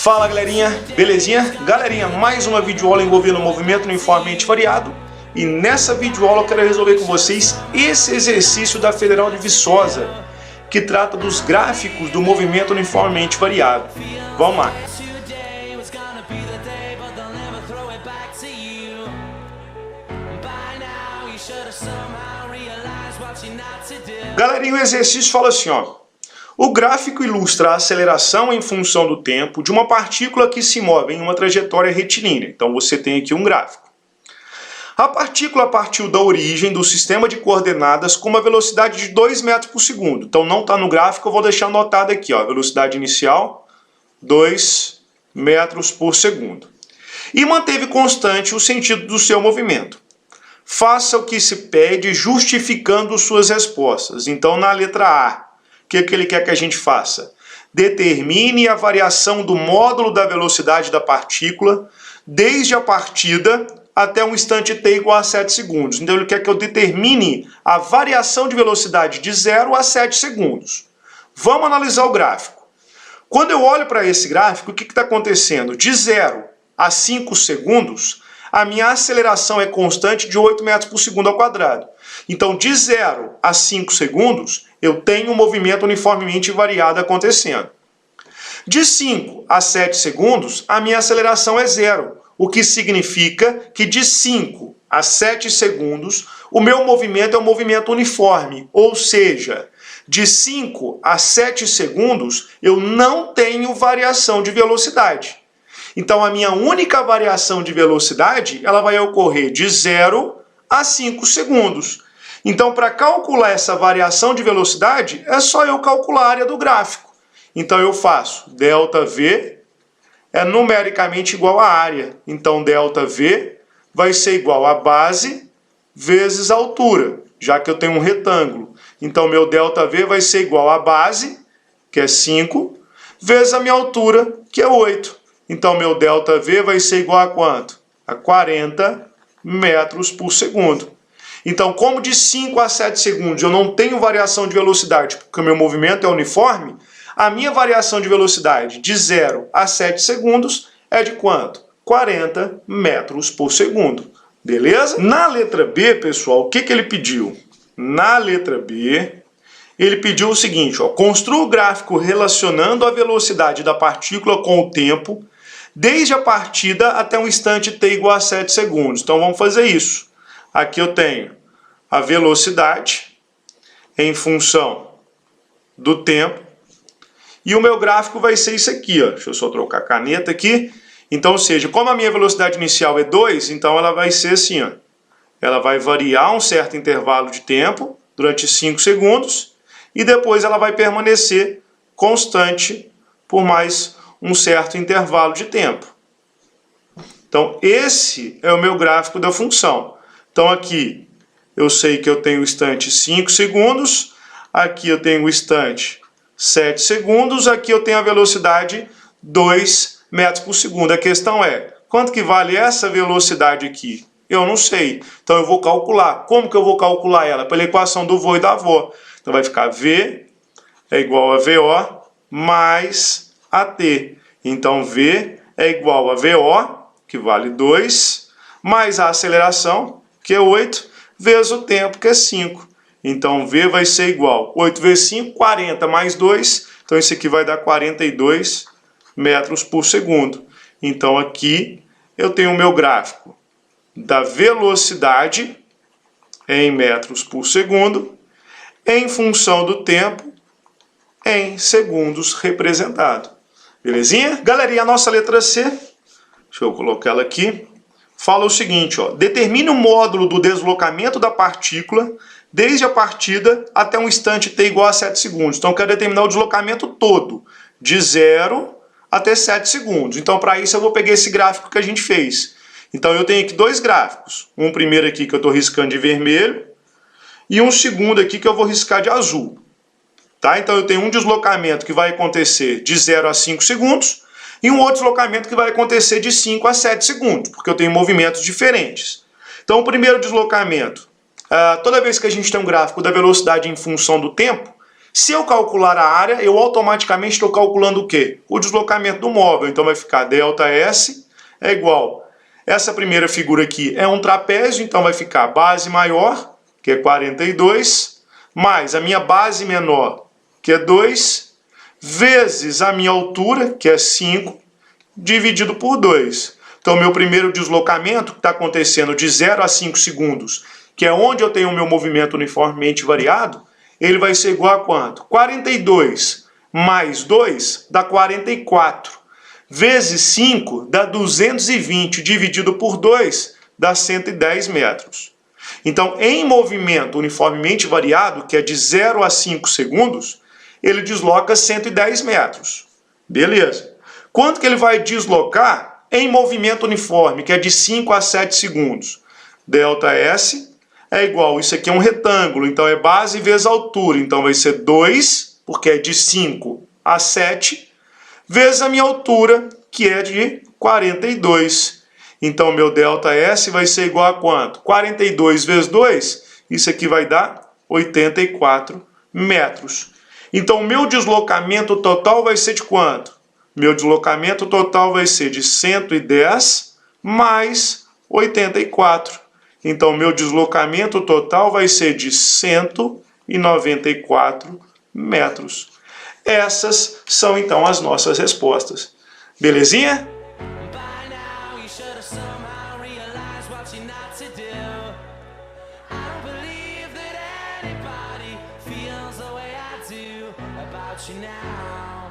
Fala galerinha, belezinha? Galerinha, mais uma videoaula envolvendo movimento uniformemente variado. E nessa videoaula eu quero resolver com vocês esse exercício da Federal de Viçosa, que trata dos gráficos do movimento uniformemente variado. Vamos lá! Galerinha, o exercício fala assim, ó. O gráfico ilustra a aceleração em função do tempo de uma partícula que se move em uma trajetória retilínea. Então você tem aqui um gráfico. A partícula partiu da origem do sistema de coordenadas com uma velocidade de 2 metros por segundo. Então não está no gráfico, eu vou deixar anotado aqui, ó, velocidade inicial, 2 metros por segundo. E manteve constante o sentido do seu movimento. Faça o que se pede justificando suas respostas. Então na letra A, o que ele quer que a gente faça? Determine a variação do módulo da velocidade da partícula desde a partida até um instante t igual a 7 segundos. Então ele quer que eu determine a variação de velocidade de 0 a 7 segundos. Vamos analisar o gráfico. Quando eu olho para esse gráfico, o que está acontecendo? De 0 a 5 segundos, a minha aceleração é constante de 8 metros por segundo ao quadrado. Então, de 0 a 5 segundos, eu tenho um movimento uniformemente variado acontecendo. De 5 a 7 segundos, a minha aceleração é 0, o que significa que de 5 a 7 segundos, o meu movimento é um movimento uniforme, ou seja, de 5 a 7 segundos, eu não tenho variação de velocidade. Então, a minha única variação de velocidade, ela vai ocorrer de 0 a 5 segundos. Então, para calcular essa variação de velocidade, é só eu calcular a área do gráfico. Então, eu faço ΔV é numericamente igual à área. Então, ΔV vai ser igual a base vezes a altura, já que eu tenho um retângulo. Então, meu ΔV vai ser igual a base, que é 5, vezes a minha altura, que é 8. Então, meu ΔV vai ser igual a quanto? A 40 metros por segundo. Então, como de 5 a 7 segundos eu não tenho variação de velocidade, porque o meu movimento é uniforme, a minha variação de velocidade de 0 a 7 segundos é de quanto? 40 metros por segundo. Beleza? Na letra B, pessoal, o que ele pediu? Na letra B, ele pediu o seguinte, ó, construa o gráfico relacionando a velocidade da partícula com o tempo, desde a partida até um instante t igual a 7 segundos. Então vamos fazer isso. Aqui eu tenho a velocidade em função do tempo. E o meu gráfico vai ser isso aqui, ó. Deixa eu só trocar a caneta aqui. Então, ou seja, como a minha velocidade inicial é 2, então ela vai ser assim, ó. Ela vai variar um certo intervalo de tempo, durante 5 segundos, e depois ela vai permanecer constante por mais um certo intervalo de tempo. Então, esse é o meu gráfico da função. Então, aqui eu sei que eu tenho o instante 5 segundos, aqui eu tenho o instante 7 segundos, aqui eu tenho a velocidade 2 metros por segundo. A questão é, quanto que vale essa velocidade aqui? Eu não sei. Então eu vou calcular. Como que eu vou calcular ela? Pela equação do vô e da avó. Então vai ficar V é igual a VO mais AT. Então V é igual a VO, que vale 2, mais a aceleração, que é 8, vezes o tempo, que é 5. Então, V vai ser igual 8 vezes 5, 40 mais 2. Então, isso aqui vai dar 42 metros por segundo. Então, aqui eu tenho o meu gráfico da velocidade em metros por segundo em função do tempo em segundos representado. Belezinha? Galerinha, a nossa letra C, deixa eu colocar ela aqui, fala o seguinte, ó, determine o módulo do deslocamento da partícula desde a partida até um instante t igual a 7 segundos. Então, eu quero determinar o deslocamento todo, de 0 até 7 segundos. Então, para isso, eu vou pegar esse gráfico que a gente fez. Então, eu tenho aqui dois gráficos. Um primeiro aqui que eu estou riscando de vermelho e um segundo aqui que eu vou riscar de azul. Tá? Então, eu tenho um deslocamento que vai acontecer de 0 a 5 segundos e um outro deslocamento que vai acontecer de 5 a 7 segundos, porque eu tenho movimentos diferentes. Então, o primeiro deslocamento, toda vez que a gente tem um gráfico da velocidade em função do tempo, Se eu calcular a área, eu automaticamente estou calculando o quê? O deslocamento do móvel. Então vai ficar ΔS é igual. Essa primeira figura aqui é um trapézio, então vai ficar base maior, que é 42, mais a minha base menor, que é 2, vezes a minha altura, que é 5, dividido por 2. Então, meu primeiro deslocamento, que está acontecendo de 0 a 5 segundos, que é onde eu tenho o meu movimento uniformemente variado, ele vai ser igual a quanto? 42 mais 2 dá 44. Vezes 5 dá 220, dividido por 2 dá 110 metros. Então, em movimento uniformemente variado, que é de 0 a 5 segundos, ele desloca 110 metros. Beleza. Quanto que ele vai deslocar em movimento uniforme, que é de 5 a 7 segundos? ΔS é igual, isso aqui é um retângulo, então é base vezes altura, então vai ser 2, porque é de 5 a 7, vezes a minha altura, que é de 42. Então, meu ΔS vai ser igual a quanto? 42 vezes 2, isso aqui vai dar 84 metros. Então, meu deslocamento total vai ser de quanto? Meu deslocamento total vai ser de 110 mais 84. Então, meu deslocamento total vai ser de 194 metros. Essas são, então, as nossas respostas. Belezinha? About you now.